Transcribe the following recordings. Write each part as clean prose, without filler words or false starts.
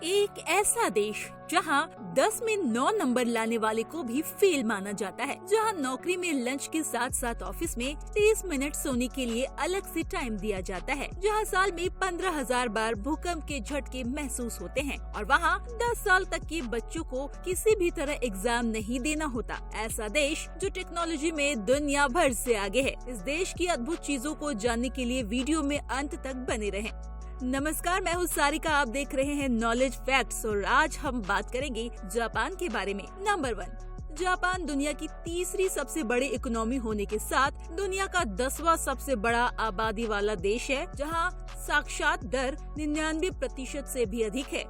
एक ऐसा देश जहां 10 में 9 नंबर लाने वाले को भी फेल माना जाता है, जहां नौकरी में लंच के साथ साथ ऑफिस में 30 मिनट सोने के लिए अलग से टाइम दिया जाता है, जहां साल में 15,000 बार भूकंप के झटके महसूस होते हैं और वहां 10 साल तक के बच्चों को किसी भी तरह एग्जाम नहीं देना होता। ऐसा देश जो टेक्नोलॉजी में दुनिया भर से आगे है। इस देश की अद्भुत चीजों को जानने के लिए वीडियो में अंत तक बने रहें। नमस्कार, मैं हूँ सारिका, आप देख रहे हैं नॉलेज फैक्ट्स और आज हम बात करेंगे जापान के बारे में। नंबर 1, जापान दुनिया की तीसरी सबसे बड़ी इकोनॉमी होने के साथ दुनिया का 10वां सबसे बड़ा आबादी वाला देश है, जहाँ साक्षरता दर 99% से भी अधिक है।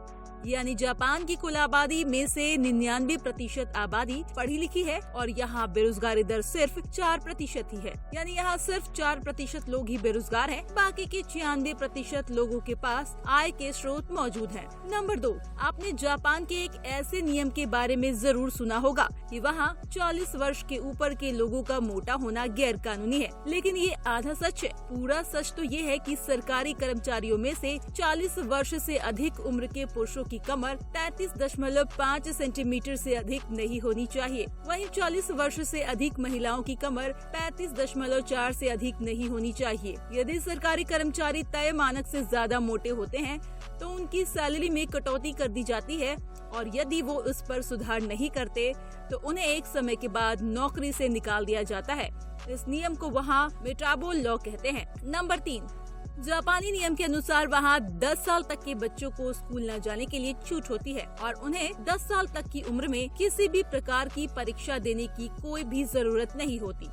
यानी जापान की कुल आबादी में से 99% आबादी पढ़ी लिखी है और यहाँ बेरोजगारी दर सिर्फ 4% ही है। यानी यहाँ सिर्फ 4% लोग ही बेरोजगार हैं, बाकी के 96% लोगों के पास आय के स्रोत मौजूद हैं। नंबर 2, आपने जापान के एक ऐसे नियम के बारे में जरूर सुना होगा कि वहाँ 40 वर्ष के ऊपर के लोगों का मोटा होना गैर कानूनी है, लेकिन ये आधा सच है। पूरा सच तो ये है कि सरकारी कर्मचारियों में से 40 वर्ष से अधिक उम्र के पुरुषों की कमर 33.5 सेंटीमीटर से अधिक नहीं होनी चाहिए। वहीं 40 वर्ष से अधिक महिलाओं की कमर 35.4 से अधिक नहीं होनी चाहिए। यदि सरकारी कर्मचारी तय मानक से ज्यादा मोटे होते हैं तो उनकी सैलरी में कटौती कर दी जाती है और यदि वो उस पर सुधार नहीं करते तो उन्हें एक समय के बाद नौकरी से निकाल दिया जाता है। इस नियम को वहाँ मेटाबो लॉ कहते हैं। नंबर 3, जापानी नियम के अनुसार वहाँ 10 साल तक के बच्चों को स्कूल न जाने के लिए छूट होती है और उन्हें 10 साल तक की उम्र में किसी भी प्रकार की परीक्षा देने की कोई भी जरूरत नहीं होती।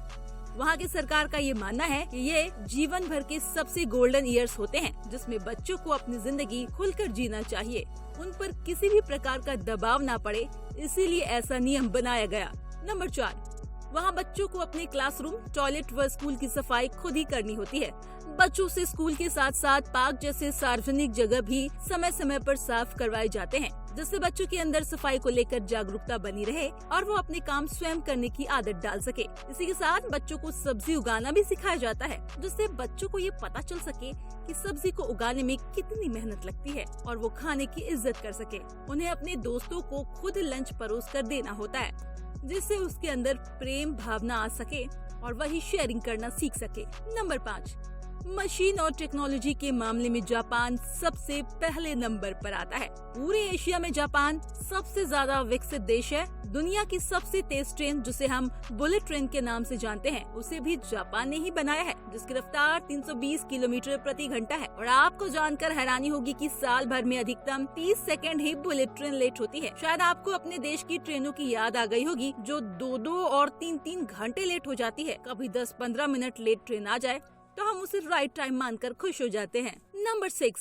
वहाँ की सरकार का ये मानना है कि ये जीवन भर के सबसे गोल्डन ईयर्स होते हैं, जिसमें बच्चों को अपनी जिंदगी खुलकर जीना चाहिए। उन पर किसी भी प्रकार का दबाव ना पड़े, इसीलिए ऐसा नियम बनाया गया। नंबर 4, वहाँ बच्चों को अपने क्लासरूम, टॉयलेट व स्कूल की सफाई खुद ही करनी होती है। बच्चों से स्कूल के साथ साथ पार्क जैसे सार्वजनिक जगह भी समय समय पर साफ करवाए जाते हैं, जिससे बच्चों के अंदर सफाई को लेकर जागरूकता बनी रहे और वो अपने काम स्वयं करने की आदत डाल सके। इसी के साथ बच्चों को सब्जी उगाना भी सिखाया जाता है, जिससे बच्चों को ये पता चल सके कि सब्जी को उगाने में कितनी मेहनत लगती है और वो खाने की इज्जत कर सके। उन्हें अपने दोस्तों को खुद लंच परोस कर देना होता है, जिससे उसके अंदर प्रेम भावना आ सके और वही शेयरिंग करना सीख सके। नंबर 5, मशीन और टेक्नोलॉजी के मामले में जापान सबसे पहले नंबर पर आता है। पूरे एशिया में जापान सबसे ज्यादा विकसित देश है। दुनिया की सबसे तेज ट्रेन, जिसे हम बुलेट ट्रेन के नाम से जानते हैं, उसे भी जापान ने ही बनाया है, जिसकी रफ्तार 320 किलोमीटर प्रति घंटा है। और आपको जानकर हैरानी होगी कि साल भर में अधिकतम 30 सेकंड ही बुलेट ट्रेन लेट होती है। शायद आपको अपने देश की ट्रेनों की याद आ गई होगी, जो 2-2 और 3-3 घंटे लेट हो जाती है। कभी 10-15 मिनट लेट ट्रेन आ जाए तो हम उसे राइट टाइम मानकर खुश हो जाते हैं। नंबर 6,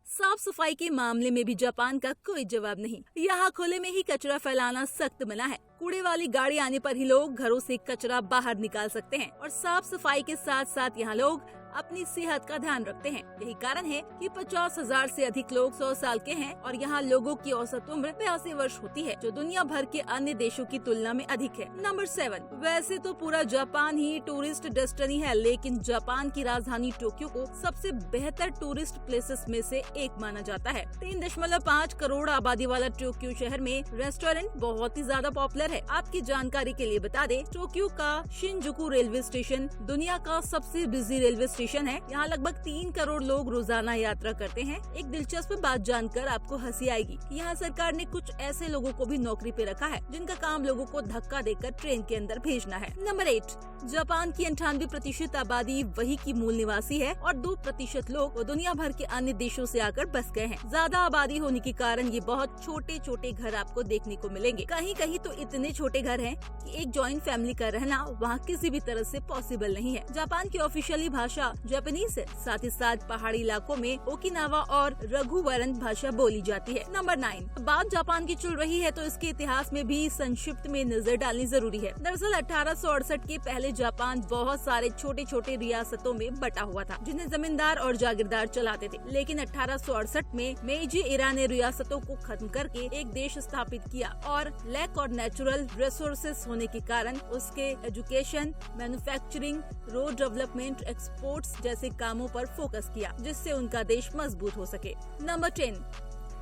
साफ सफाई के मामले में भी जापान का कोई जवाब नहीं। यहाँ खुले में ही कचरा फैलाना सख्त मना है। कूड़े वाली गाड़ी आने पर ही लोग घरों से कचरा बाहर निकाल सकते हैं और साफ सफाई के साथ साथ यहाँ लोग अपनी सेहत का ध्यान रखते हैं। यही कारण है कि 50,000 से अधिक लोग 100 साल के हैं और यहाँ लोगों की औसत उम्र 82 वर्ष होती है, जो दुनिया भर के अन्य देशों की तुलना में अधिक है। नंबर 7, वैसे तो पूरा जापान ही टूरिस्ट डेस्टिनी है, लेकिन जापान की राजधानी टोक्यो को सबसे बेहतर टूरिस्ट प्लेसेस में से एक माना जाता है। 3.5 करोड़ आबादी वाला टोक्यो शहर में रेस्टोरेंट बहुत ही ज्यादा पॉपुलर है। आपकी जानकारी के लिए बता दें, टोक्यो का शिनजुकु रेलवे स्टेशन दुनिया का सबसे बिजी रेलवे स्टेशन है। यहाँ लगभग 3 करोड़ लोग रोजाना यात्रा करते हैं। एक दिलचस्प बात जानकर आपको हंसी आएगी कि यहाँ सरकार ने कुछ ऐसे लोगों को भी नौकरी पे रखा है, जिनका काम लोगों को धक्का देकर ट्रेन के अंदर भेजना है। नंबर 8, जापान की 98% आबादी वही की मूल निवासी है और 2% लोग वो दुनिया भर के अन्य देशों से आकर बस गए हैं। ज्यादा आबादी होने के कारण ये बहुत छोटे छोटे घर आपको देखने को मिलेंगे। कहीं कहीं तो इतने छोटे घर हैं कि एक जॉइंट फैमिली का रहना वहाँ किसी भी तरह से पॉसिबल नहीं है। जापान की ऑफिशियली भाषा जापानीज है, साथ ही साथ पहाड़ी इलाकों में ओकिनावा और रघुवरन भाषा बोली जाती है। नंबर 9, बात जापान की चल रही है तो इसके इतिहास में भी संक्षिप्त में नजर डालनी जरूरी है। दरअसल 1868 के पहले जापान बहुत सारे छोटे छोटे रियासतों में बटा हुआ था, जिन्हें जमींदार और जागीरदार चलाते थे। लेकिन 1868 में मेइजी एरा ने रियासतों को खत्म करके एक देश स्थापित किया और लैक और नेचुरल रिसोर्सेस होने के कारण उसके education, manufacturing, road development, exports जैसे कामों पर फोकस किया, जिससे उनका देश मजबूत हो सके। नंबर 10,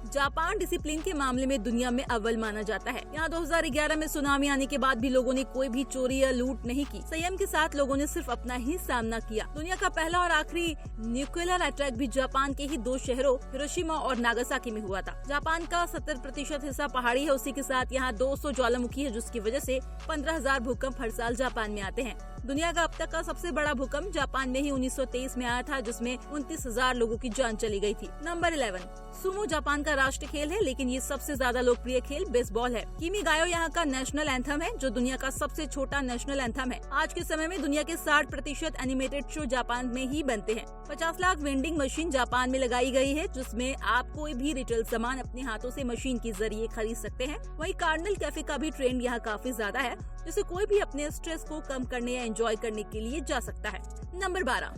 जापान डिसिप्लिन के मामले में दुनिया में अव्वल माना जाता है। यहाँ 2011 में सुनामी आने के बाद भी लोगों ने कोई भी चोरी या लूट नहीं की। संयम के साथ लोगों ने सिर्फ अपना ही सामना किया। दुनिया का पहला और आखिरी न्यूक्लियर अटैक भी जापान के ही 2 शहरों हिरोशिमा और नागासाकी में हुआ था। जापान का 70% हिस्सा पहाड़ी है। उसी के साथ यहाँ 200 ज्वालामुखी है, जिसकी वजह से 15,000 भूकंप हर साल जापान में आते हैं। दुनिया का अब तक का सबसे बड़ा भूकंप जापान में ही 1923 में आया था, जिसमें 29,000 लोगों की जान चली गई थी। नंबर 11, सुमो जापान का राष्ट्रीय खेल है, लेकिन ये सबसे ज्यादा लोकप्रिय खेल बेसबॉल है। किमीगायो यहाँ का नेशनल एंथम है, जो दुनिया का सबसे छोटा नेशनल एंथम है। आज के समय में दुनिया के 60% एनिमेटेड शो जापान में ही बनते हैं। 50 लाख वेंडिंग मशीन जापान में लगाई गई है, जिसमें आप कोई भी रिटेल सामान अपने हाथों से मशीन के जरिए खरीद सकते हैं। वहीं कार्डिनल कैफे का भी ट्रेंड यहाँ काफी ज्यादा है, जिसे कोई भी अपने स्ट्रेस को कम करने या एंजॉय करने के लिए जा सकता है। नंबर 12,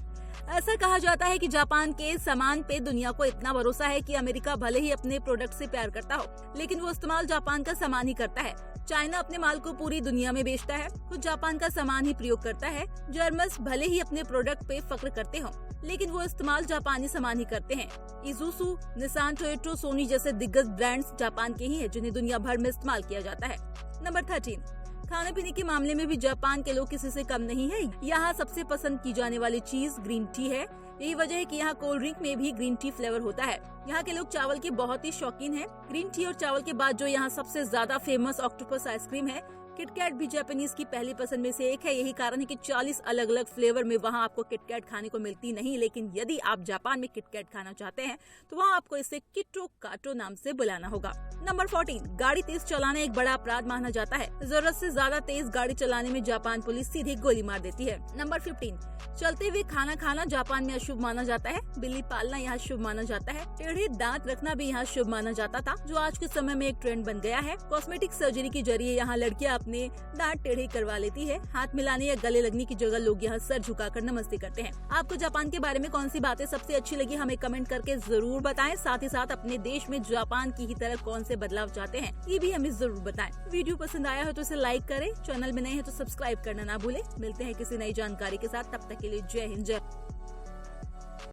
ऐसा कहा जाता है कि जापान के सामान पे दुनिया को इतना भरोसा है कि अमेरिका भले ही अपने प्रोडक्ट से प्यार करता हो, लेकिन वो इस्तेमाल जापान का सामान ही करता है। चाइना अपने माल को पूरी दुनिया में बेचता है, खुद जापान का सामान ही प्रयोग करता है। जर्मन्स भले ही अपने प्रोडक्ट पे फख्र करते हो, लेकिन वो इस्तेमाल जापानी सामान ही करते हैं। इजुसु, निसान, टोयोटा, सोनी जैसे दिग्गज ब्रांड्स जापान के ही हैं, जिन्हें दुनिया भर में इस्तेमाल किया जाता है। नंबर 13, खाने पीने के मामले में भी जापान के लोग किसी से कम नहीं है। यहाँ सबसे पसंद की जाने वाली चीज ग्रीन टी है। यही वजह है कि यहाँ कोल्ड ड्रिंक में भी ग्रीन टी फ्लेवर होता है। यहाँ के लोग चावल के बहुत ही शौकीन हैं। ग्रीन टी और चावल के बाद जो यहाँ सबसे ज्यादा फेमस ऑक्टोपस आइसक्रीम है। किटकैट भी जापानीज की पहली पसंद में से एक है। यही कारण है कि 40 अलग अलग फ्लेवर में वहाँ आपको किटकैट खाने को मिलती नहीं, लेकिन यदि आप जापान में किटकैट खाना चाहते हैं तो वहाँ आपको इसे किटो काटो नाम से बुलाना होगा। नंबर 14, गाड़ी तेज चलाना एक बड़ा अपराध माना जाता है। जरूरत से ज्यादा तेज गाड़ी चलाने में जापान पुलिस सीधे गोली मार देती है। नंबर 15, चलते हुए खाना खाना जापान में अशुभ माना जाता है। बिल्ली पालना यहाँ शुभ माना जाता है। टेढ़े दांत रखना भी यहाँ शुभ माना जाता था, जो आज के समय में एक ट्रेंड बन गया है। कॉस्मेटिक सर्जरी के जरिए यहाँ लड़कियाँ अपने दांत टेढ़े करवा लेती है। हाथ मिलाने या गले लगने की जगह लोग यहाँ सर झुकाकर नमस्ते करते हैं। आपको जापान के बारे में कौन सी बातें सबसे अच्छी लगी, हमें कमेंट करके जरूर बताएं। साथ ही साथ अपने देश में जापान की ही तरह कौन से बदलाव चाहते हैं, ये भी हमें जरूर बताएं। वीडियो पसंद आया हो तो इसे लाइक करें, चैनल में नए हैं तो सब्सक्राइब करना ना भूलें। मिलते हैं किसी नई जानकारी के साथ, तब तक के लिए जय हिंद, जय